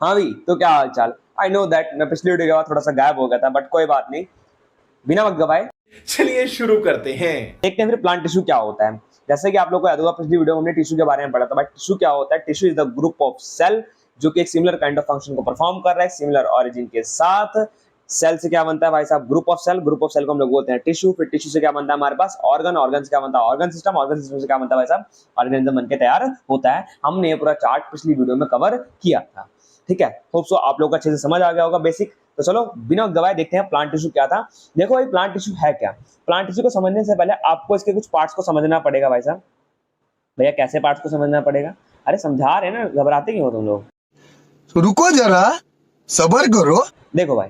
हाँ भी, तो क्या हाल चाल। आई नो दैट मैं पिछली वीडियो के बाद थोड़ा सा गायब हो गया था, बट कोई बात नहीं। बिना वक्त गवाए चलिए शुरू करते हैं। देखते हैं फिर प्लांट टिश्यू क्या होता है। जैसे कि आप लोग को याद होगा, पिछली वीडियो में हमने टिश्यू के बारे में पढ़ा था। बट टिश्यू क्या होता है? Tissue is the group of cell जो कि एक सिमिलर काइंड ऑफ फंक्शन को परफॉर्म कर रहा है, सिमिलर ऑरिजिन के साथ। सेल से क्या बनता है भाई साहब? Group of cell. Group of cell को हम लोग बोलते हैं टिश्यू। फिर टिश्यू से क्या बनता है हमारे पास? ऑर्गन। ऑर्गन से क्या बनता है? Organ system. ऑर्गन सिस्टम से क्या बनता है भाई साहब? ऑर्गेनिज्म बनके तैयार होता है। हमने ये पूरा चार्ट पिछली वीडियो में कवर किया था। ठीक है, होप सो आप लोग को अच्छे से समझ आ गया होगा बेसिक। तो चलो बिना गवाए देखते हैं प्लांट टिश्यू क्या था। देखो भाई, प्लांट टिश्यू है क्या? प्लांट टिश्यू को समझने से पहले आपको इसके कुछ पार्ट्स को समझना पड़ेगा भाई साहब। भैया कैसे पार्ट्स को समझना पड़ेगा? अरे समझा रहे ना, घबराते क्यों हो तुम लोग? रुको जरा, सबर करो। देखो भाई,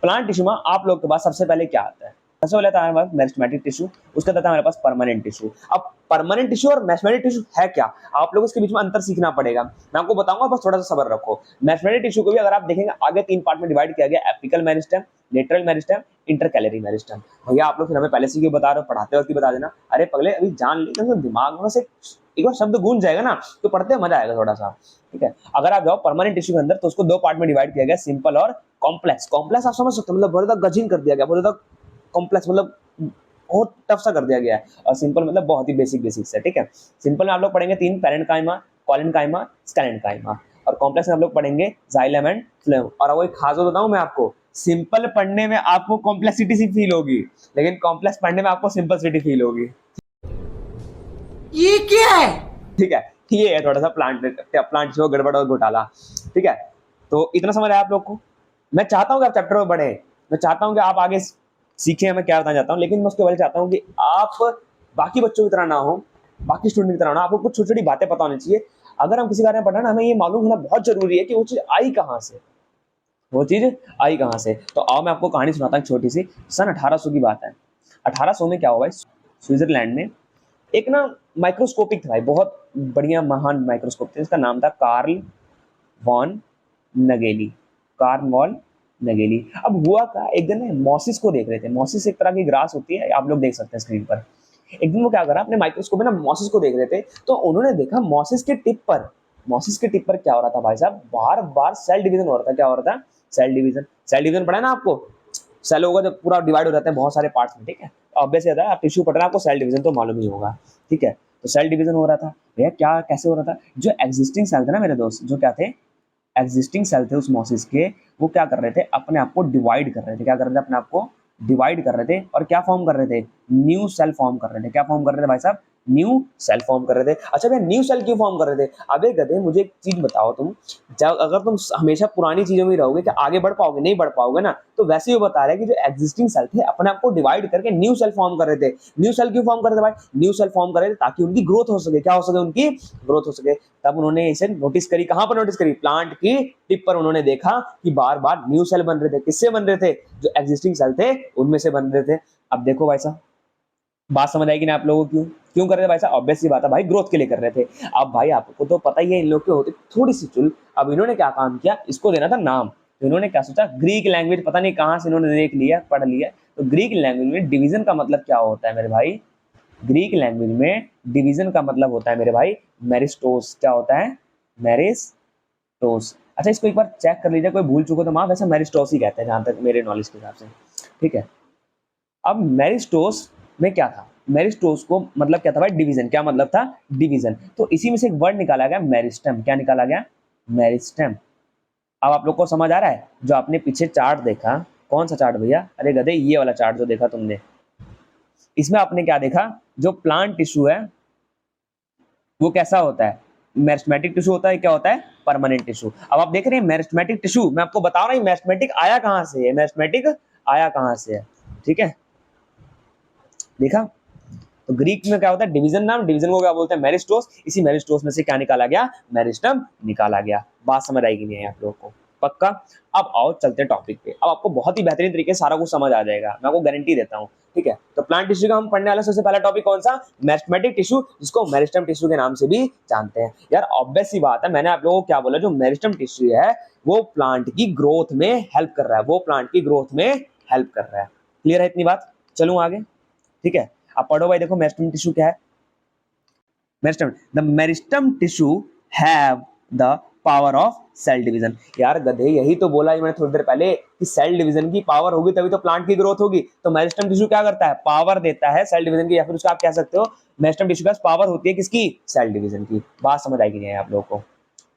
प्लांट टिश्यू में आप लोग के पास सबसे पहले क्या आता है? सबसे पहले आता है हमारे पास मेरिस्टेमेटिक टिश्यू, उसके बाद आता है हमारे पास परमानेंट टिश्यू। अब परमानेंट टिश्यू और मेरिस्टेमेटिक टिश्यू है क्या? आप लोगों इसके बीच में अंतर सीखना पड़ेगा। मैं आपको बताऊंगा, बस थोड़ा सा सब्र रखो। मेरिस्टेमेटिक टिश्यू को भी अगर आप देखेंगे आगे 3 पार्ट में डिवाइड किया गया। Apical meristem, lateral meristem, intercalary meristem. भैया आप लोग फिर हमें पहले से क्यों बता रहे हो? पढ़ाते वक्त ही बता देना। अरे पगले, अभी जान ली तो दिमाग में से एक बार शब्द गूंज जाएगा ना, तो पढ़ते मजा आएगा थोड़ा सा। ठीक है, अगर आप जाओ परमानेंट टिश्यू के अंदर तो उसको 2 पार्ट में डिवाइड किया गया, सिंपल और कॉम्प्लेक्स। कॉम्प्लेक्स आप समझ सकते हो, मतलब बहुत ज्यादा गजीन कर दिया गया, बहुत ज्यादा कॉम्प्लेक्स मतलब बहुत टफ सा कर दिया गया है। और सिंपल मतलब बहुत ही बेसिक बेसिक से। ठीक है, सिंपल में आप लोग पढ़ेंगे 3, पैरेंकाइमा, कोलेनकाइमा, स्कैलेनकाइमा। और कॉम्प्लेक्स में आप लोग पढ़ेंगे जाइलम एंड फ्लोएम। और वो एक खास बात बताऊं मैं आपको, सिंपल पढ़ने में आपको कॉम्प्लेक्सिटी सी फील होगी, लेकिन कॉम्प्लेक्स पढ़ने में आपको सिंपलिसिटी फील होगी। ये क्या है? ठीक है, ये है थोड़ा सा प्लांट जो गड़बड़ और घोटाला। ठीक है, तो इतना समझ आया आप लोग को? मैं चाहता हूँ कि आप चैप्टर में बढ़े, मैं चाहता हूँ कि आप आगे सीखें, मैं क्या बताना चाहता हूँ। लेकिन मैं उसके पहले चाहता हूँ कि आप बाकी बच्चों की तरह ना हो, बाकी स्टूडेंट की तरह ना, आपको कुछ छोटी छोटी बातें पता होनी चाहिए। अगर हम किसी कार्य में पढ़ना ना, हमें ये मालूम होना बहुत जरूरी है कि वो चीज आई कहाँ से, वो चीज आई कहाँ से। तो आओ मैं आपको कहानी सुनाता हूँ छोटी सी। सन 1800 की बात है। 1800 में क्या हुआ भाई, स्विट्जरलैंड में एक ना माइक्रोस्कोपिक था भाई, बहुत बढ़िया महान माइक्रोस्कोप था। इसका नाम था Karl von Nageli. Karl von Nageli. अब हुआ क्या, एक दिन मॉसिस को देख रहे थे। मॉसिस एक तरह की ग्रास होती है, आप लोग देख सकते हैं स्क्रीन पर। एक दिन वो क्या करा, अपने माइक्रोस्कोप में ना मॉसिस को देख रहे थे। तो उन्होंने देखा मॉसिस के टिप पर क्या हो रहा था भाई साहब? बार बार सेल डिवीजन हो रहा था। क्या हो रहा था? Cell division. सेल डिवीजन पढ़ा है ना आपको? सेलों का जब पूरा डिवाइड हो जाता है बहुत सारे पार्ट्स में। ठीक है, ऑब्वियस है, आप टिश्यू पढ़ रहे हैं, आपको सेल डिवीजन तो मालूम ही होगा। ठीक है, तो सेल डिवीजन हो रहा था भैया। क्या कैसे हो रहा था? जो एग्जिस्टिंग सेल थे ना मेरे दोस्त, जो क्या थे, एग्जिस्टिंग सेल थे उस मॉसिस के, वो क्या कर रहे थे? अपने आप को डिवाइड कर रहे थे। क्या कर रहे थे? अपने आप को डिवाइड कर रहे थे। और क्या फॉर्म कर रहे थे? न्यू सेल फॉर्म कर रहे थे। क्या फॉर्म कर रहे थे भाई साहब? न्यू सेल फॉर्म कर रहे थे। अच्छा भैया, न्यू सेल क्यों फॉर्म कर रहे थे? अबे गधे, मुझे एक चीज बताओ तुम, जब अगर तुम हमेशा पुरानी चीजों में रहोगे, क्या आगे बढ़ पाओगे? नहीं बढ़ पाओगे ना। तो वैसे ही बता रहे हैं कि जो एग्जिस्टिंग सेल थे अपने आप को डिवाइड करके न्यू सेल फॉर्म कर रहे थे। न्यू सेल क्यों फॉर्म कर रहे थे भाई? न्यू सेल फॉर्म कर रहे थे ताकि उनकी ग्रोथ हो सके। क्या हो सके? उनकी ग्रोथ हो सके। तब उन्होंने इसे नोटिस करी। कहां पर नोटिस करी? प्लांट की टिप पर उन्होंने देखा कि बार बार न्यू सेल बन रहे थे। किससे बन रहे थे? जो एग्जिस्टिंग सेल थे उनमें से बन रहे थे। अब देखो भाई साहब, बात समझ आएगी ना आप लोगों को? क्यों क्यों कर रहे थे भाई साहब? ऑब्वियस सी बात है भाई, ग्रोथ के लिए कर रहे थे। अब भाई आपको तो पता ही है इन लोग के होते थोड़ी सी चुल। अब इन्होंने क्या काम किया, इसको देना था नाम। तो इन्होंने क्या सोचा, ग्रीक लैंग्वेज पता नहीं कहां से इन्होंने देख लिया, पढ़ लिया। तो ग्रीक लैंग्वेज में डिवीजन का मतलब क्या होता है मेरे भाई? ग्रीक लैंग्वेज में डिवीजन का मतलब होता है मेरे भाई मेरिस्टोस। क्या होता है? मेरिस्टोस। अच्छा, इसको एक बार चेक कर लीजिए, कोई भूल चुको तो माफ। वैसे मेरिस्टोस ही कहते हैं जहां तक मेरे नॉलेज के हिसाब से। ठीक है, अब मेरिस्टोस में क्या था? मेरिस्टोस को मतलब क्या था भाई? डिवीजन। क्या मतलब था? डिवीजन। तो इसी में से एक वर्ड निकाला गया, मेरिस्टम। क्या निकाला गया? मेरिस्टम। अब आप लोग को समझ आ रहा है? जो आपने पीछे चार्ट देखा, कौन सा चार्ट भैया? अरे गधे, ये वाला चार्ट जो देखा तुमने, इसमें आपने क्या देखा? जो प्लांट टिश्यू है वो कैसा होता है? मेरिस्टेमेटिक टिश्यू होता है। क्या होता है? Permanent tissue. अब आप देख रहे हैं मेरिस्टेमेटिक टिश्यू, मैं आपको बता रहा हूं मेरिस्टेमेटिक आया कहां से है, मेरिस्टेमेटिक आया कहां से है। ठीक है, देखा? तो ग्रीक में क्या होता है? डिवीजन नाम, डिवीजन को क्या बोलते हैं? मेरिस्टोस। इसी मेरिस्टोस में से क्या निकाला गया? मेरिस्टम निकाला गया। बात समझ आएगी नहीं है आप लोगों को? पक्का? अब आओ चलते हैं टॉपिक पे। अब आपको बहुत ही बेहतरीन तरीके से सारा कुछ समझ आ जाएगा, मैं आपको गारंटी देता हूं। ठीक है, तो प्लांट टिश्यू का हम पढ़ने वाला सबसे पहला टॉपिक कौन सा? मेरिस्टेमेटिक टिश्यू, जिसको मेरिस्टम टिश्यू के नाम से भी जानते हैं। यार ऑब्वियस सी बात है, मैंने आप लोगों को क्या बोला? जो मेरिस्टम टिश्यू है वो प्लांट की ग्रोथ में हेल्प कर रहा है, वो प्लांट की ग्रोथ में हेल्प कर रहा है। क्लियर है इतनी बात? चलूं आगे? ठीक है, अब पढ़ो भाई। देखो मेरिस्टम टिश्यू क्या है? Meristem, the meristem tissue have the power of cell division. यार गधे, यही तो बोला मैंने थोड़ी देर पहले कि सेल डिवीजन की पावर होगी तभी तो प्लांट की ग्रोथ होगी। तो मेरिस्टेम टिश्यू क्या करता है? पावर देता है सेल डिवीजन की, या फिर उसका आप कह सकते हो मेरिस्टेम टिश्यू के पास पावर होती है किसकी? सेल डिवीजन की। बात समझ आएगी नहीं आप लोगों को,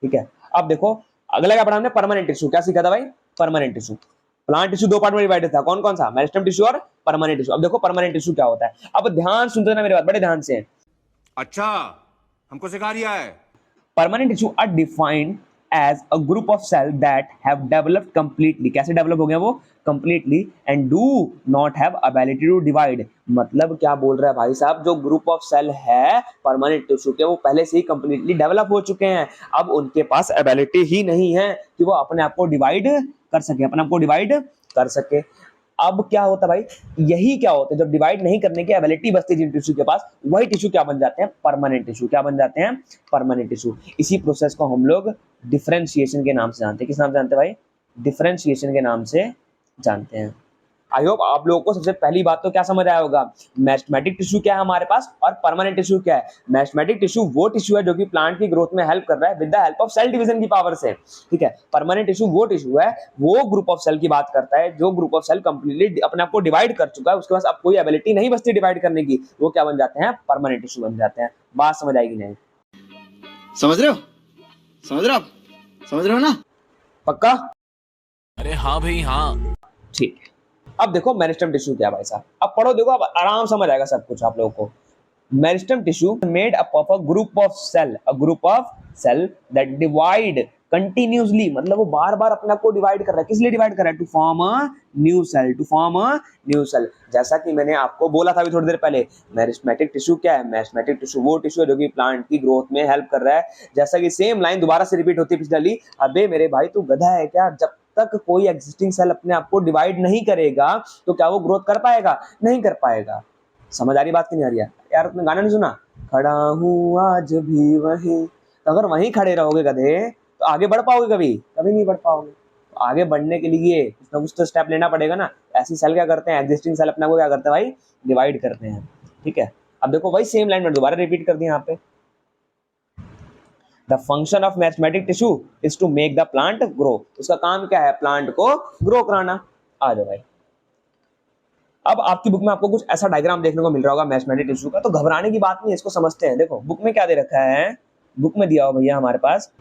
ठीक है। अब देखो अगला क्या पढ़ा हमने? Permanent tissue. क्या सीखा था भाई? Permanent tissue. प्लांट टिश्यू दो पार्ट में डिवाइडेड था, कौन कौन सा? मेरिस्टेम टिश्यू और परमानेंट टिश्यू। अब देखो परमानेंट टिश्यू क्या होता है। अब ध्यान सुनते ना मेरी बात, बड़े ध्यान से। अच्छा, हमको सिखा रिया है। Permanent tissue are defined as a group of cells that have developed completely। कैसे डेवलप हो गया वो? completely and do not have ability to divide। मतलब क्या बोल रहा है भाई साहब? जो ग्रुप ऑफ सेल है परमानेंट टिश्यू के, वो पहले से ही कंप्लीटली डेवलप हो चुके हैं। अब उनके पास एबिलिटी ही नहीं है कि वो अपने आप को डिवाइड कर सके, अपने आप को डिवाइड कर सके। अब क्या होता है भाई? यही क्या होता है, जब डिवाइड नहीं करने की एबिलिटी बचती है जिन टिश्यू के पास, वही टिश्यू क्या बन जाते हैं? Permanent tissue. क्या बन जाते हैं? Permanent tissue. इसी प्रोसेस को हम लोग डिफरेंशिएशन के नाम से जानते हैं। किस नाम से जानते हैं भाई? डिफरेंशिएशन के नाम से जानते हैं। आई होप आप लोगों को सबसे पहली बात तो क्या समझ आया होगा? मेरिस्टेमेटिक टिश्यू क्या है हमारे पास और परमानेंट टिश्यू क्या है। मेरिस्टेमेटिक टिश्यू वो टिश्यू है जो कि प्लांट की ग्रोथ में हेल्प कर रहा है with the help of cell division की पावर से, ठीक है। परमानेंट टिश्यू वो टिश्यू है, वो ग्रुप ऑफ सेल की बात करता है जो ग्रुप ऑफ सेल कंप्लीटली अपने आप को डिवाइड कर चुका है, उसके पास अब कोई एबिलिटी नहीं बचती डिवाइड करने की, वो क्या बन जाते हैं? परमानेंट टिश्यू बन जाते हैं। बात समझ आएगी नहीं? समझ रहे हो? समझ रहे हो आप? समझ रहे हो ना? पक्का? अरे हाँ भाई हाँ। ठीक है। अब देखो मेरिस्टेम टिश्यू क्या है भाई साहब, अब पढ़ो, देखो अब आराम समझ आएगा सब कुछ आप लोगों को। Meristem tissue made up of a group of cell that divide continuously. मतलब वो बार बार अपने आप को डिवाइड कर रहा है। किस लिए डिवाइड कर रहा है? To form a new cell, to form a new cell. जैसा कि मैंने आपको बोला था अभी थोड़ी देर पहले, मेरिस्टेमेटिक टिश्यू क्या है? मेरिस्टेमेटिक टिश्यू वो टिश्यू है जो कि प्लांट की ग्रोथ में हेल्प कर रहा है। जैसा कि सेम लाइन दोबारा से रिपीट होती है पिछली, अबे मेरे भाई तू गधा है क्या? जब तक कोई एग्जिस्टिंग सेल अपने आप को डिवाइड नहीं करेगा तो क्या वो ग्रोथ कर पाएगा? नहीं कर पाएगा। समझ आ रही बात की नहीं आ रही है? यार तुमने गाना नहीं सुना? खड़ा हूं आज भी वहीं। तो अगर वहीं खड़े रहोगे गधे तो आगे बढ़ पाओगे? कभी कभी नहीं बढ़ पाओगे। तो आगे बढ़ने के लिए कुछ ना कुछ तो स्टेप लेना पड़ेगा ना। ऐसी सेल क्या करते हैं? एग्जिस्टिंग सेल अपने को क्या करते हैं भाई? डिवाइड करते हैं, ठीक है। अब देखो वही सेम लाइन में दोबारा रिपीट कर दी यहाँ पे। The function of meristematic tissue is to make the plant grow। उसका काम क्या है? प्लांट को ग्रो कराना। आ जाओ भाई। अब आपकी बुक में आपको कुछ ऐसा डायग्राम देखने को मिल रहा होगा मेरिस्टेमेटिक टिश्यू का, तो घबराने की बात नहीं है, इसको समझते हैं। देखो बुक में क्या दे रखा है, बुक में दिया हो भैया हमारे पास,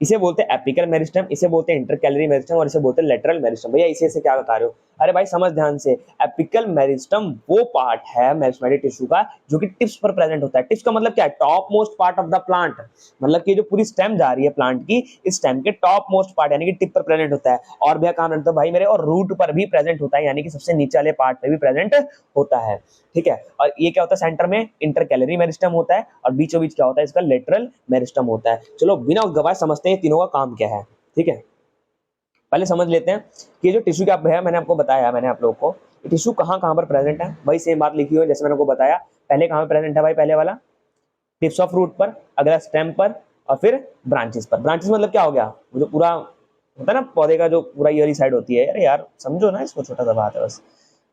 इसे बोलते हैं एपिकल मेरिस्टेम, इसे बोलते हैं इंटरकैलरी मेरिस्टेम और इसे बोलते हैं लेटरल मेरिस्टेम। भैया इसे क्या बता रहे हो? अरे भाई समझ ध्यान से। एपिकल मेरिस्टेम वो पार्ट है मेरिस्टेमेटिक टिश्यू का जो कि टिप्स पर प्रेजेंट होता है। टिप्स का मतलब क्या है? Top most part of the plant. मतलब कि जो पूरी स्टेम जा रही है प्लांट की, इस स्टेम के टॉप मोस्ट पार्ट यानी कि टिप पर प्रेजेंट होता है। और भैया कहां प्रेजेंट होता है भाई मेरे? और रूट पर भी प्रेजेंट होता है, यानी कि सबसे नीचे वाले पार्ट पे भी प्रेजेंट होता है, ठीक है। और ये क्या होता है? सेंटर में इंटरकैलरी मेरिस्टेम होता है और बीचों बीच क्या होता है? इसका लेटरल मेरिस्टेम होता है। चलो बिना गवाह समझते हैं तीनों का काम क्या है, ठीक है। पहले समझ लेते हैं कि जो टिश्यू क्या है। मैंने आपको बताया, मैंने आप लोगों को टिश्यू कहाँ कहाँ पर प्रेजेंट है, वही सेम बात लिखी हुई है जैसे मैंने आपको बताया। पहले कहाँ पर प्रेजेंट है भाई? पहले वाला टिप्स ऑफ रूट पर, अगला स्टेम पर और फिर ब्रांचेस पर। ब्रांचेस मतलब क्या हो गया? वो जो पूरा होता है ना पौधे का, जो पूरा ये वाली साइड होती है। अरे यार समझो ना इसको, छोटा सा बात है बस।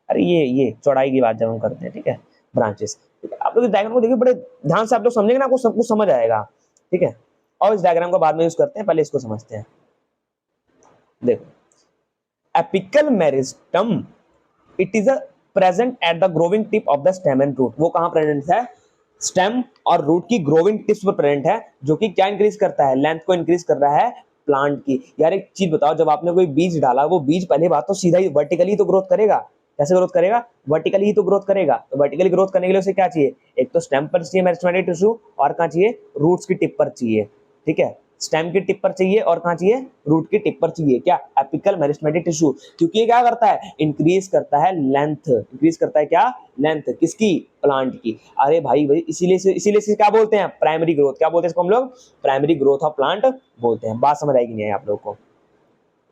अरे ये चौड़ाई की बात जब हम करते हैं, ठीक है। ब्रांचेस, आप लोग इस डायग्राम को देखिए बड़े ध्यान से, आप लोग समझेंगे ना, आपको सब कुछ समझ आएगा, ठीक है। और इस डायग्राम को बाद में यूज करते हैं, पहले इसको समझते हैं। देखो apical meristem, it is a present at the growing tip of the stem and root. वो कहां प्रेजेंट है? स्टेम और रूट की ग्रोविंग टिप्स पर प्रेजेंट है, जो कि क्या इंक्रीज करता है? लेंथ को इंक्रीज कर रहा है प्लांट की। यार एक चीज बताओ, जब आपने कोई बीज डाला, वो बीज पहले बात तो सीधा ही वर्टिकली तो ग्रोथ करेगा। कैसे ग्रोथ करेगा? वर्टिकली ही तो ग्रोथ करेगा। तो वर्टिकली ग्रोथ करने के लिए उसे क्या चाहिए? एक तो स्टेम पर चाहिए मेरिस्टेमेटिक टिश्यू, और कहां चाहिए? रूट्स की टिप पर चाहिए, ठीक है। स्टेम की टिप पर चाहिए और कहां चाहिए? रूट की टिप पर चाहिए। क्या? Apical meristematic tissue. क्योंकि ये क्या करता है? इंक्रीज करता है लेंथ। इंक्रीज करता है क्या? लेंथ। किसकी? प्लांट की। अरे भाई इसीलिए से क्या बोलते हैं? Primary growth. क्या बोलते हैं इसको हम लोग? प्राइमरी ग्रोथ ऑफ प्लांट बोलते हैं। बात समझ आएगी नहीं है आप लोगों को?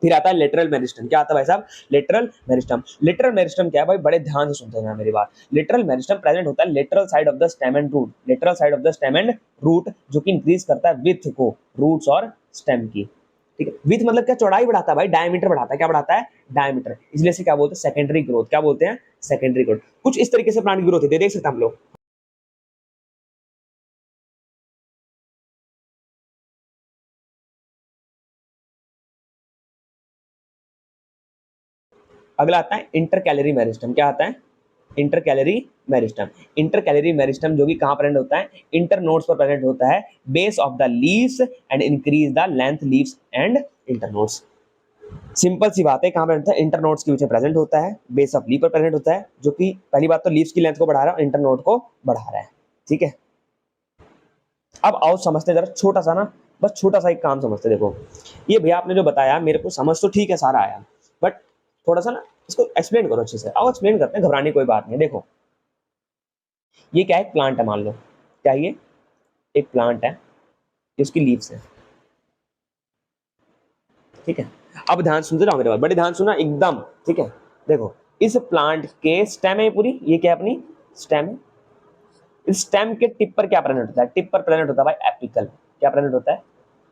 फिर आता है लेटरल मेरिस्टम। क्या आता है भाई साहब? Lateral meristem. लेटरल मेरिस्टम क्या है भाई? बड़े ध्यान से सुनते हैं मेरी बात। लेटरल मेरिस्टम प्रेजेंट होता है lateral side of the stem and root. Lateral side of the stem and root, जो कि इंक्रीज करता है विड्थ को, रूट्स और स्टेम की, ठीक है। विड्थ मतलब क्या? चौड़ाई बढ़ाता है भाई, डायमीटर बढ़ाता है। क्या बढ़ाता है? डायमीटर। इसलिए से क्या बोलते हैं? Secondary growth. क्या बोलते हैं? Secondary growth. कुछ इस तरीके से प्लांट की ग्रोथ होती है, देख सकते हैं हम लोग। अगला आता है इंटर कैलोरी मेरिस्टम। क्या आता है? Inter calorie meristem. Inter calorie meristem जो कि कहाँ प्रेजेंट होता है? इंटर नोड्स पर प्रेजेंट होता है, base of the leaves and increase the length leaves and internodes. Simple सी बात है, कहाँ प्रेजेंट होता है? इंटर नोड्स के पीछे प्रेजेंट होता है, बेस ऑफ लीफ पर प्रेजेंट होता है, जो कि पहली बात तो लीव्स की लेंथ को बढ़ा रहा है, इंटर नोड को बढ़ा रहा है। ठीक है, अब आओ समझते जरा छोटा सा ना, बस छोटा सा एक काम समझते। देखो ये भैया आपने जो बताया मेरे को समझ तो ठीक है सारा आया, बट थोड़ा सा ना इसको एक्सप्लेन करो अच्छे से। आओ एक्सप्लेन करते हैं, घबराने की कोई बात नहीं। देखो ये क्या है? प्लांट है, मान लो क्या ये एक प्लांट है, इसकी लीव्स है। ठीक है, अब ध्यान सुनते जाओ मेरे बात, बड़े ध्यान सुना एकदम। ठीक है, देखो इस प्लांट के स्टेम है पूरी, ये क्या है? अपनी स्टेम है। इस स्टेम के टिप पर क्या प्रेजेंट होता है? टिप पर प्रेजेंट होता है भाई एपिकल। क्या प्रेजेंट होता है?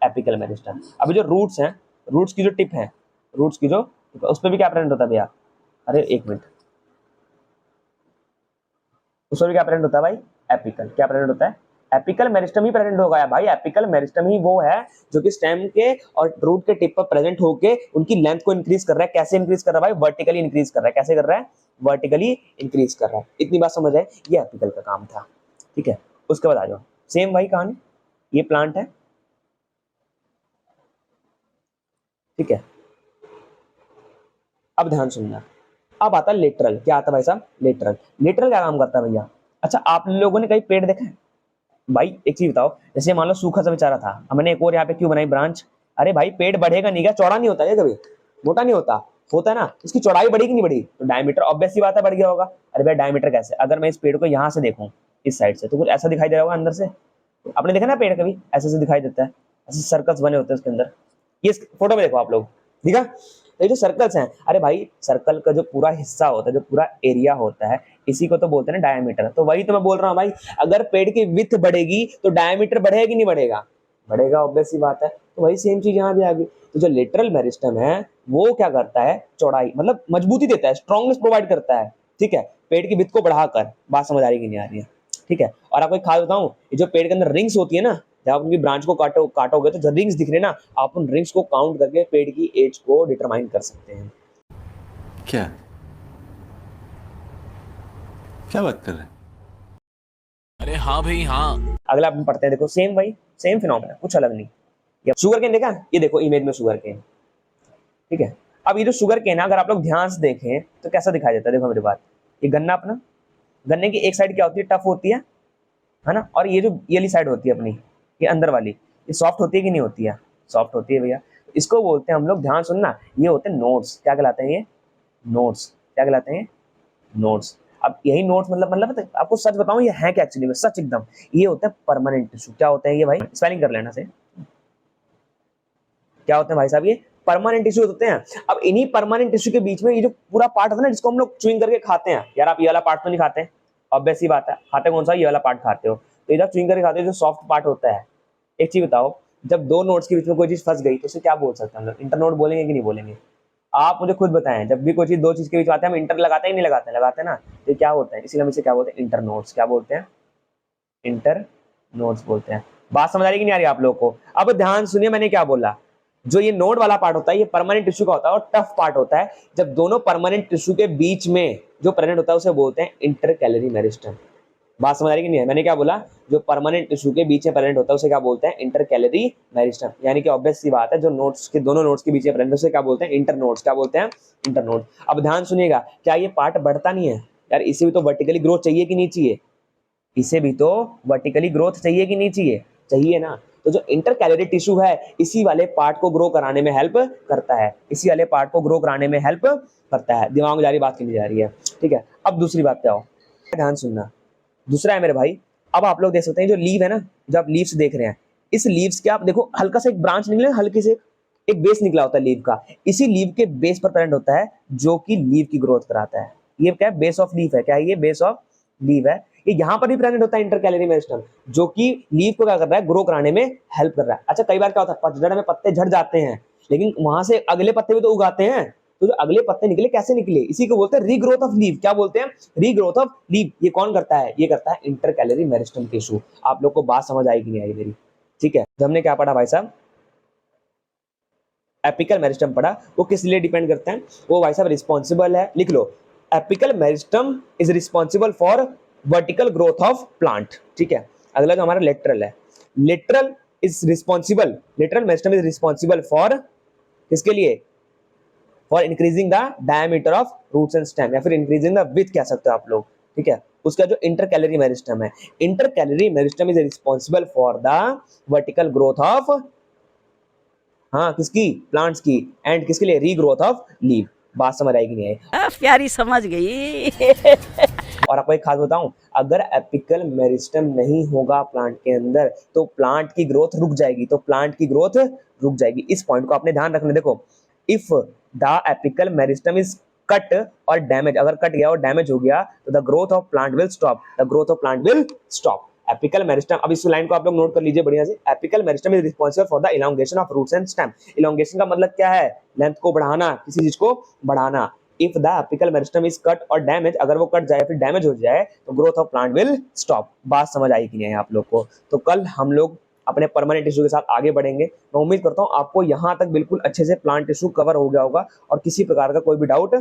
Apical meristem. अभी जो रूट्स हैं, रूट्स की जो टिप है, रूट्स की जो उस पर भी क्या प्रेजेंट होता है भैया? अरे एक मिनट, उस पर भी क्या प्रेजेंट होता है भाई? एपिकल। क्या प्रेजेंट होता है? एपिकल मेरिस्टम ही प्रेजेंट होगा भाई। एपिकल मेरिस्टम ही वो है जो कि स्टेम के और रूट के टिप पर प्रेजेंट होके उनकी लेंथ को इंक्रीज कर रहा है। कैसे इंक्रीज कर रहा है भाई? वर्टिकली इंक्रीज कर रहा है। कैसे कर रहा है? वर्टिकली इंक्रीज कर रहा है। इतनी बात समझ आए? ये एपिकल का काम था। ठीक है, उसके बाद आ जाओ, सेम वही कहानी, ये प्लांट है। ठीक है, अब ध्यान सुनना, अब आता है लेटरल। क्या आता है भाई साहब? लेटरल। लेटरल क्या काम करता है भैया? अच्छा, आप लोगों ने कहीं पेड़ देखा है भाई? एक चीज बताओ, जैसे मान लो सूखा सा बेचारा था, हमने एक और यहाँ पे क्यों बनाई ब्रांच? अरे भाई पेड़ बढ़ेगा नहीं क्या? चौड़ा नहीं होता है कभी? मोटा नहीं होता? होता है ना, इसकी चौड़ाई बढ़ेगी नहीं बढ़ी तो डायमीटर ऑब्वियस सी बात है बढ़ गया होगा। अरे भाई डायमीटर कैसे? अगर मैं इस पेड़ को यहाँ से देखूं इस साइड से तो कुछ ऐसा दिखाई दे रहा होगा अंदर से। आपने देखा ना पेड़ कभी ऐसे से दिखाई देता है, ऐसे सर्कल्स बने होते हैं उसके अंदर। ये फोटो में देखो आप लोग, ठीक है? तो ये जो सर्कल्स हैं, अरे भाई सर्कल का जो पूरा हिस्सा होता है, जो पूरा एरिया होता है, इसी को तो बोलते हैं ना डायमीटर। तो वही तो मैं बोल रहा हूँ भाई, अगर पेड़ की विड्थ बढ़ेगी तो डायमीटर बढ़ेगा कि नहीं बढ़ेगा? बढ़ेगा, ऑब्वियस सी बात है। तो वही सेम चीज यहाँ भी आ गई। तो जो लेटरल मेरिस्टम है वो क्या करता है? चौड़ाई मतलब मजबूती देता है, स्ट्रॉन्गनेस प्रोवाइड करता है। ठीक है, पेड़ की विड्थ को बढ़ाकर। बात समझ आ रही कि नहीं आ रही है? ठीक है, और आपको एक खास बताऊं, ये जो पेड़ के अंदर रिंग्स होती है ना, जब आप उनकी ब्रांच को काटोगे तो जो रिंग्स दिख रहे हैं ना, आप उन रिंग्स को काउंट करके पेड़ की एज को डिटरमाइन कर सकते हैं। क्या क्या बात कर रहे हैं? अरे हाँ भाई हाँ। अगला अपन पढ़ते हैं, देखो सेम वही सेम फिनोमेना, कुछ अलग नहीं। ये शुगर केन देखा? ये देखो इमेज में शुगर केन। ठीक है, अब ये जो शुगर केन है अगर आप लोग ध्यान से देखें तो कैसा दिखाई देता है? देखो मेरी बात, ये गन्ना अपना, गन्ने की एक साइड क्या होती है? टफ होती है ना? और ये जो ये वाली साइड होती है अपनी, ये अंदर वाली, ये सॉफ्ट होती है कि नहीं होती है? सॉफ्ट होती है भैया। इसको बोलते हैं हम लोग, ध्यान सुनना, ये होते हैं नोड्स। क्या कहलाते हैं ये? नोड्स। क्या कहलाते हैं? नोड्स। अब यही नोड्स मतलब आपको सच बताऊं ये है क्या एक्चुअली में? सच एकदम, ये होता है परमानेंट टिश्यू। क्या होते हैं ये भाई? स्पेलिंग कर लेना से। क्या होते हैं भाई साहब? ये परमानेंट टिश्यू होते हैं। अब इन्हीं परमानेंट टिश्यू के बीच में ये जो पूरा पार्ट होता है ना, जिसको हम लोग च्यूइंग करके खाते हैं। यार आप ये वाला पार्ट तो नहीं खाते? ऑब्वियस सी बात है, खाते कौन सा? ये वाला पार्ट खाते हो। तो ये जब च्यूइंग करके खाते हो जो सॉफ्ट पार्ट होता है। एक चीज बताओ, जब दो नोड्स के बीच में कोई चीज फंस गई तो उसे क्या बोल सकते हैं हम लोग? इंटरनोड बोलेंगे कि नहीं बोलेंगे? आप मुझे खुद बताएं, जब भी कोई चीज दो चीज के बीच में आते हैं हम इंटर लगाते हैं कि नहीं लगाते? लगाते हैं ना। तो क्या होता है? इसीलिए हम इसे क्या बोलते हैं? इंटरनोड्स। क्या बोलते हैं? इंटर नोड्स बोलते हैं। बात समझ आ रही कि नहीं आ रही आप लोग को? अब ध्यान सुनिए मैंने क्या बोला। जो ये नोड वाला पार्ट होता है ये परमानेंट टिश्यू का होता है और टफ पार्ट होता है। जब दोनों परमानेंट टिश्यू के बीच में जो प्रेजेंट होता है उसे बोलते हैं इंटर कैलोरी मेरिस्टम। बात समझ आ रही कि नहीं है? मैंने क्या बोला? जो परमानेंट टिश्यू के बीच में प्रेजेंट होता है उसे क्या बोलते हैं? Inter calorie meristem. यानी कि ऑब्वियस सी बात है, जो नोड्स के दोनों नोड्स के बीच में प्रेजेंट उसे क्या बोलते हैं? Inter nodes. क्या बोलते हैं? Inter node. अब ध्यान सुनिएगा, क्या ये पार्ट बढ़ता नहीं है यार? इसे भी तो वर्टिकली ग्रोथ चाहिए कि नहीं चाहिए? इसे भी तो वर्टिकली ग्रोथ चाहिए कि नहीं चाहिए? चाहिए ना। तो जो इंटर कैलोरी टिश्यू है इसी वाले पार्ट को ग्रो कराने में हेल्प करता है, इसी वाले पार्ट को ग्रो कराने में हेल्प करता है। दिमाग में जा रही बात की नहीं जा रही है? ठीक है, अब दूसरी बात पे आओ, ध्यान सुनना। दूसरा है मेरे भाई, अब आप लोग देख सकते हैं जो लीव है ना, जब आप लीव्स देख रहे हैं, इस लीव्स के आप देखो हल्का सा एक ब्रांच निकले, हल्की से एक बेस निकला होता है लीव का। इसी लीव के बेस पर प्रेजेंट होता है जो कि लीव की ग्रोथ कराता है। ये क्या है? बेस ऑफ लीव है। क्या है ये? बेस ऑफ लीव है। ये यहाँ पर भी प्रेजेंट होता है इंटर कैलोरी मेरिस्टम, जो कि लीव को क्या कर रहा है? ग्रो कराने में हेल्प कर रहा है। अच्छा, कई बार क्या होता है पतझड़ में पत्ते झड़ जाते हैं, लेकिन वहां से अगले पत्ते भी तो उगाते हैं। तो जो अगले पत्ते निकले कैसे निकले? इसी को बोलते हैं रीग्रोथ ऑफ लीव। क्या बोलते हैं? Regrowth of leave. ये कौन करता है? ये करता है इंटर कैलोरी मेरिस्टम टिश्यू। आप लोग को बात समझ आई कि नहीं आई मेरी? ठीक है, तो हमने क्या पढ़ा भाई साहब? एपिकल मेरिस्टम पढ़ा, वो किस लिए डिपेंड करते हैं? वो भाई साहब रिस्पॉन्सिबल है, लिख लो, apical meristem is responsible for vertical growth of plant. ठीक है, अगला जो हमारा लेटरल है, lateral meristem is responsible for किसके लिए? For increasing the diameter of roots and stem, या फिर इंक्रीजिंग द विड्थ कह सकते हो आप लोग। ठीक है, उसका जो इंटरकैलरी मेरिस्टम है, intercalary meristem is responsible for the vertical growth of, हाँ किसकी? प्लांट्स की, एंड किसके लिए? Regrowth of leave. बात समझ आएगी नहीं है? प्यारी समझ गई। और आपको एक खास बताऊं, अगर एपिकल मेरिस्टम नहीं होगा प्लांट के अंदर तो प्लांट की ग्रोथ रुक जाएगी, इस पॉइंट को आपने ध्यान रखना। देखो, if the apical meristem is cut और डैमेज, अगर कट गया और डैमेज हो गया तो the growth of plant will stop, apical meristem. अब इस लाइन को आप लोग नोट कर लीजिए बढ़िया से, apical meristem is responsible for the elongation of roots and stem. Elongation का मतलब क्या है? लेंथ को बढ़ाना, किसी चीज को बढ़ाना। If the apical meristem is cut और डैमेज, अगर वो कट जाए फिर डैमेज हो जाए तो growth of plant will stop. बात समझ आई कि नहीं है आप लोग को? तो कल हम लोग अपने परमानेंट टिश्यू के साथ आगे बढ़ेंगे। मैं उम्मीद करता हूँ आपको यहाँ तक बिल्कुल अच्छे से प्लांट टिश्यू कवर हो गया होगा और किसी प्रकार का कोई भी डाउट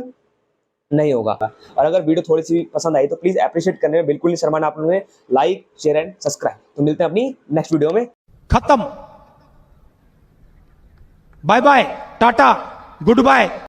नहीं होगा। और अगर वीडियो थोड़ी सी भी पसंद आई तो प्लीज अप्रिशिएट करने में बिल्कुल नहीं शर्माना आप लोगों ने, लाइक शेयर एंड सब्सक्राइब। तो मिलते हैं अपनी नेक्स्ट वीडियो में। खत्म, bye bye, tata, good bye.